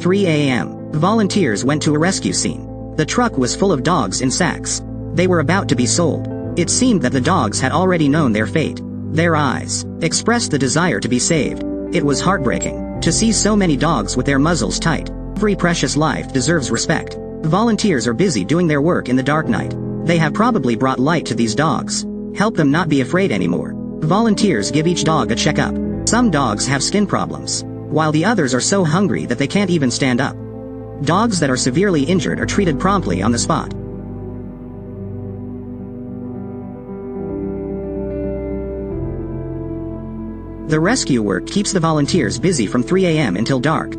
3 a.m. Volunteers went to a rescue scene. The truck was full of dogs in sacks. They were about to be sold. It seemed that the dogs had already known their fate. Their eyes expressed the desire to be saved. It was heartbreaking to see so many dogs with their muzzles tight. Every precious life deserves respect. Volunteers are busy doing their work in the dark night. They have probably brought light to these dogs. Help them not be afraid anymore. Volunteers give each dog a checkup. Some dogs have skin problems, while the others are so hungry that they can't even stand up. Dogs that are severely injured are treated promptly on the spot. The rescue work keeps the volunteers busy from 3 a.m. until dark.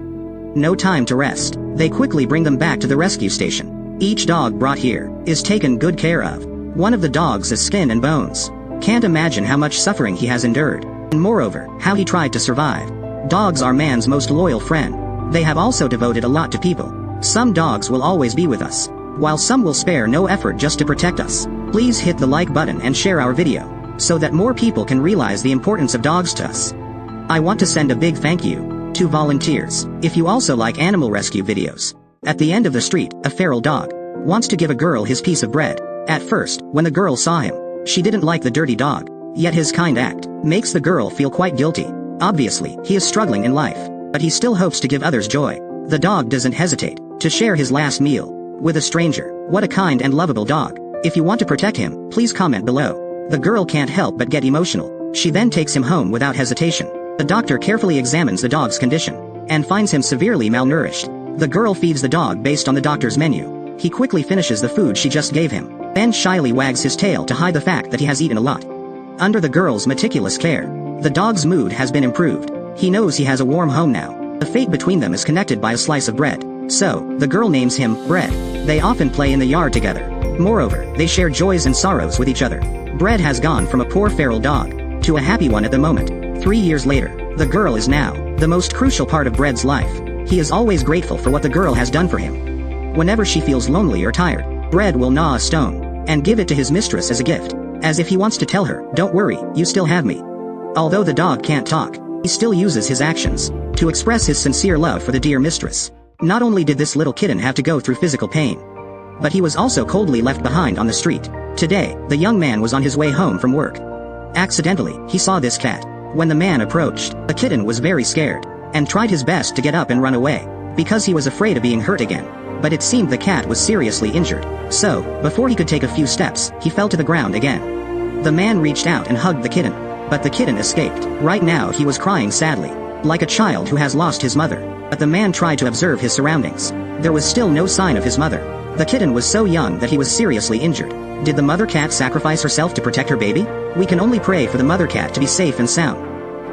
No time to rest. They quickly bring them back to the rescue station. Each dog brought here is taken good care of. One of the dogs is skin and bones. Can't imagine how much suffering he has endured, and moreover, how he tried to survive. Dogs are man's most loyal friend. They have also devoted a lot to people. Some dogs will always be with us, while some will spare no effort just to protect us. Please hit the like button and share our video, so that more people can realize the importance of dogs to us. I want to send a big thank you to volunteers. If you also like animal rescue videos. At the end of the street, a feral dog wants to give a girl his piece of bread. At first, when the girl saw him, she didn't like the dirty dog. Yet his kind act makes the girl feel quite guilty. Obviously, he is struggling in life, but he still hopes to give others joy. The dog doesn't hesitate to share his last meal with a stranger. What a kind and lovable dog. If you want to protect him, please comment below. The girl can't help but get emotional. She then takes him home without hesitation. The doctor carefully examines the dog's condition and finds him severely malnourished. The girl feeds the dog based on the doctor's menu. He quickly finishes the food she just gave him, then shyly wags his tail to hide the fact that he has eaten a lot. Under the girl's meticulous care, the dog's mood has been improved. He knows he has a warm home now. The fate between them is connected by a slice of bread. So, the girl names him Bread. They often play in the yard together. Moreover, they share joys and sorrows with each other. Bread has gone from a poor feral dog to a happy one at the moment. 3 years later, the girl is now the most crucial part of Bread's life. He is always grateful for what the girl has done for him. Whenever she feels lonely or tired, Bread will gnaw a stone and give it to his mistress as a gift, as if he wants to tell her, "Don't worry, you still have me." Although the dog can't talk, he still uses his actions to express his sincere love for the dear mistress. Not only did this little kitten have to go through physical pain, but he was also coldly left behind on the street. Today, the young man was on his way home from work. Accidentally, he saw this cat. When the man approached, the kitten was very scared and tried his best to get up and run away, because he was afraid of being hurt again. But it seemed the cat was seriously injured. So, before he could take a few steps, he fell to the ground again. The man reached out and hugged the kitten, but the kitten escaped. Right now he was crying sadly, like a child who has lost his mother. But the man tried to observe his surroundings. There was still no sign of his mother. The kitten was so young that he was seriously injured. Did the mother cat sacrifice herself to protect her baby? We can only pray for the mother cat to be safe and sound.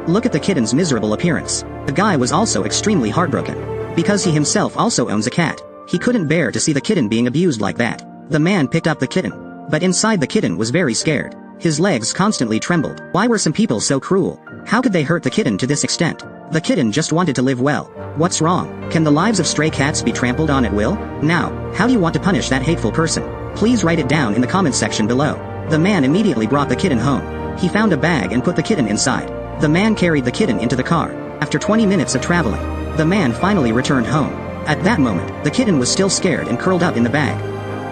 Look at the kitten's miserable appearance. The guy was also extremely heartbroken, because he himself also owns a cat. He couldn't bear to see the kitten being abused like that. The man picked up the kitten, but inside the kitten was very scared. His legs constantly trembled. Why were some people so cruel? How could they hurt the kitten to this extent? The kitten just wanted to live well. What's wrong? Can the lives of stray cats be trampled on at will? Now, how do you want to punish that hateful person? Please write it down in the comment section below. The man immediately brought the kitten home. He found a bag and put the kitten inside. The man carried the kitten into the car. After 20 minutes of traveling, the man finally returned home. At that moment, the kitten was still scared and curled up in the bag.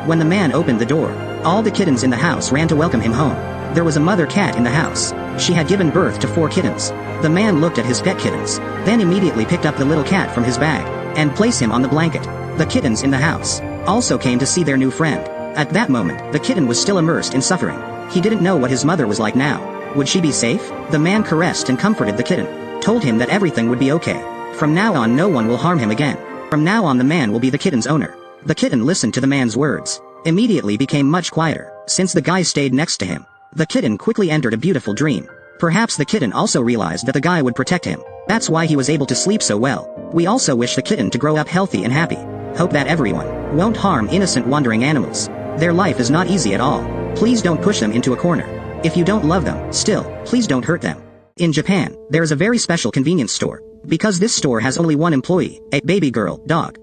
When the man opened the door, all the kittens in the house ran to welcome him home. There was a mother cat in the house. She had given birth to 4 kittens. The man looked at his pet kittens, then immediately picked up the little cat from his bag and placed him on the blanket. The kittens in the house also came to see their new friend. At that moment, the kitten was still immersed in suffering. He didn't know what his mother was like now. Would she be safe? The man caressed and comforted the kitten, told him that everything would be okay. From now on no one will harm him again. From now on the man will be the kitten's owner. The kitten listened to the man's words, immediately became much quieter, since the guy stayed next to him. The kitten quickly entered a beautiful dream. Perhaps the kitten also realized that the guy would protect him. That's why he was able to sleep so well. We also wish the kitten to grow up healthy and happy. Hope that everyone won't harm innocent wandering animals. Their life is not easy at all. Please don't push them into a corner. If you don't love them, still, please don't hurt them. In Japan, there is a very special convenience store, because this store has only one employee, a baby girl dog.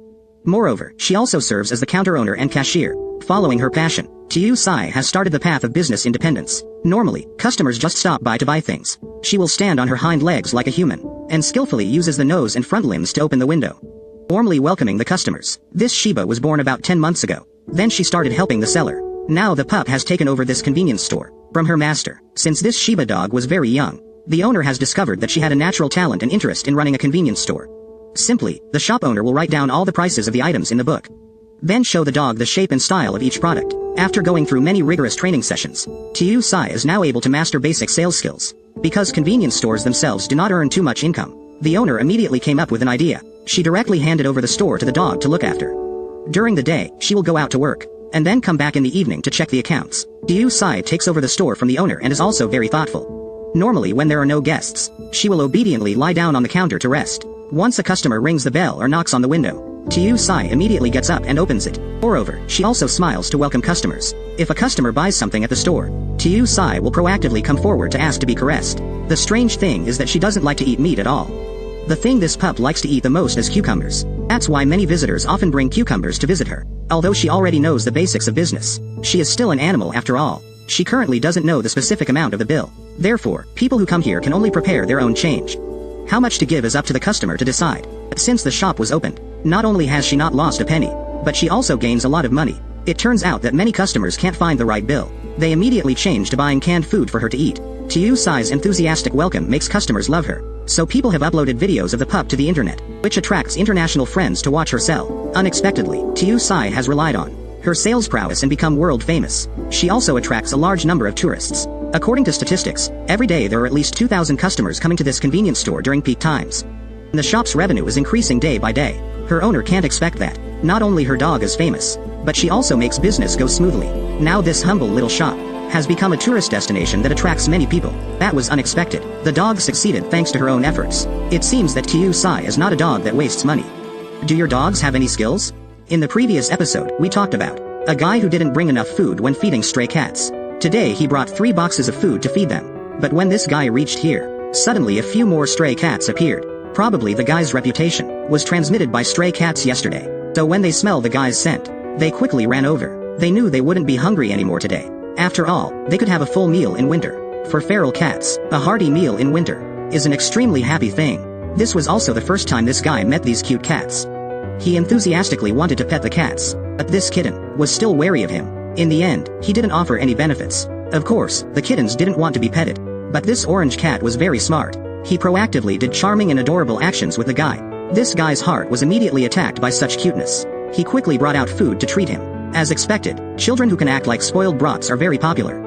Moreover, she also serves as the counter owner and cashier. Following her passion, Tiu Sai has started the path of business independence. Normally, customers just stop by to buy things. She will stand on her hind legs like a human, and skillfully uses the nose and front limbs to open the window. warmly welcoming the customers. This Shiba was born about 10 months ago. Then she started helping the seller. Now the pup has taken over this convenience store from her master. Since this Shiba dog was very young, the owner has discovered that she had a natural talent and interest in running a convenience store. Simply, the shop owner will write down all the prices of the items in the book. Then show the dog the shape and style of each product. After going through many rigorous training sessions, Tiu Sai is now able to master basic sales skills. Because convenience stores themselves do not earn too much income, the owner immediately came up with an idea. She directly handed over the store to the dog to look after. During the day, she will go out to work, and then come back in the evening to check the accounts. Tiu Sai takes over the store from the owner and is also very thoughtful. Normally when there are no guests, she will obediently lie down on the counter to rest. Once a customer rings the bell or knocks on the window, Tiu Sai immediately gets up and opens it. Moreover, she also smiles to welcome customers. If a customer buys something at the store, Tiu Sai will proactively come forward to ask to be caressed. The strange thing is that she doesn't like to eat meat at all. The thing this pup likes to eat the most is cucumbers. That's why many visitors often bring cucumbers to visit her. Although she already knows the basics of business, she is still an animal after all. She currently doesn't know the specific amount of the bill. Therefore, people who come here can only prepare their own change. How much to give is up to the customer to decide. But since the shop was opened, not only has she not lost a penny, but she also gains a lot of money. It turns out that many customers can't find the right bill. They immediately change to buying canned food for her to eat. Tiu Sai's enthusiastic welcome makes customers love her. So people have uploaded videos of the pup to the internet, which attracts international friends to watch her sell. Unexpectedly, Tiu Sai has relied on her sales prowess and become world famous. She also attracts a large number of tourists. According to statistics, every day there are at least 2,000 customers coming to this convenience store during peak times. The shop's revenue is increasing day by day. Her owner can't expect that. Not only her dog is famous, but she also makes business go smoothly. Now this humble little shop has become a tourist destination that attracts many people. That was unexpected. The dog succeeded thanks to her own efforts. It seems that Tiu Sai is not a dog that wastes money. Do your dogs have any skills? In the previous episode, we talked about a guy who didn't bring enough food when feeding stray cats. Today he brought 3 boxes of food to feed them. But when this guy reached here, suddenly a few more stray cats appeared. Probably the guy's reputation was transmitted by stray cats yesterday. So when they smelled the guy's scent, they quickly ran over. They knew they wouldn't be hungry anymore today. After all, they could have a full meal in winter. For feral cats, a hearty meal in winter is an extremely happy thing. This was also the first time this guy met these cute cats. He enthusiastically wanted to pet the cats, but this kitten was still wary of him. In the end, he didn't offer any benefits. Of course, the kittens didn't want to be petted. But this orange cat was very smart. He proactively did charming and adorable actions with the guy. This guy's heart was immediately attacked by such cuteness. He quickly brought out food to treat him. As expected, children who can act like spoiled brats are very popular.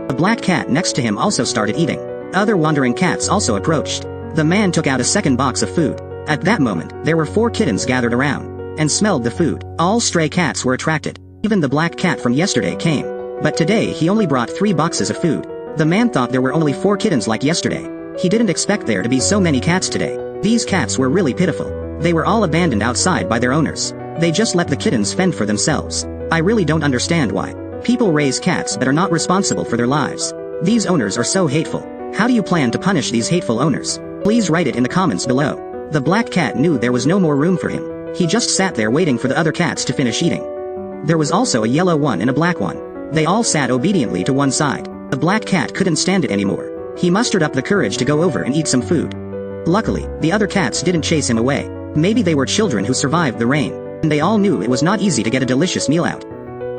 The black cat next to him also started eating. Other wandering cats also approached. The man took out a second box of food. At that moment, there were 4 kittens gathered around and smelled the food. All stray cats were attracted. Even the black cat from yesterday came. But today he only brought 3 boxes of food. The man thought there were only 4 kittens like yesterday. He didn't expect there to be so many cats today. These cats were really pitiful. They were all abandoned outside by their owners. They just let the kittens fend for themselves. I really don't understand why people raise cats that are not responsible for their lives. These owners are so hateful. How do you plan to punish these hateful owners? Please write it in the comments below. The black cat knew there was no more room for him. He just sat there waiting for the other cats to finish eating. There was also a yellow one and a black one. They all sat obediently to one side. The black cat couldn't stand it anymore. He mustered up the courage to go over and eat some food. Luckily, the other cats didn't chase him away. Maybe they were children who survived the rain, and they all knew it was not easy to get a delicious meal out.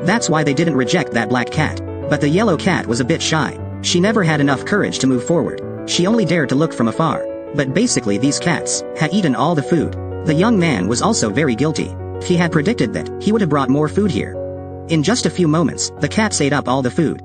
That's why they didn't reject that black cat. But the yellow cat was a bit shy. She never had enough courage to move forward. She only dared to look from afar. But basically these cats had eaten all the food. The young man was also very guilty. He had predicted that he would have brought more food here. In just a few moments, the cats ate up all the food.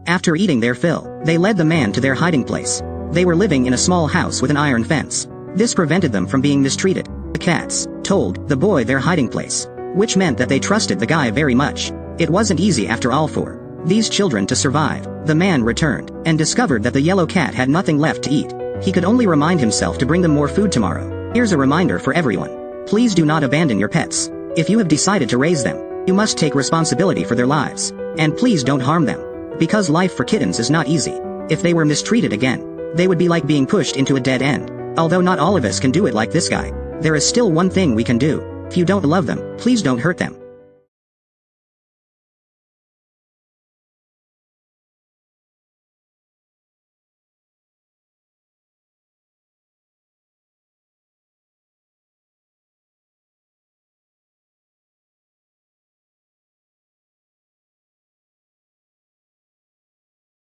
After eating their fill, they led the man to their hiding place. They were living in a small house with an iron fence. This prevented them from being mistreated. The cats told the boy their hiding place, which meant that they trusted the guy very much. It wasn't easy after all for these children to survive. The man returned and discovered that the yellow cat had nothing left to eat. He could only remind himself to bring them more food tomorrow. Here's a reminder for everyone. Please do not abandon your pets. If you have decided to raise them, you must take responsibility for their lives. And please don't harm them. Because life for kittens is not easy. If they were mistreated again, they would be like being pushed into a dead end. Although not all of us can do it like this guy, there is still one thing we can do. If you don't love them, please don't hurt them.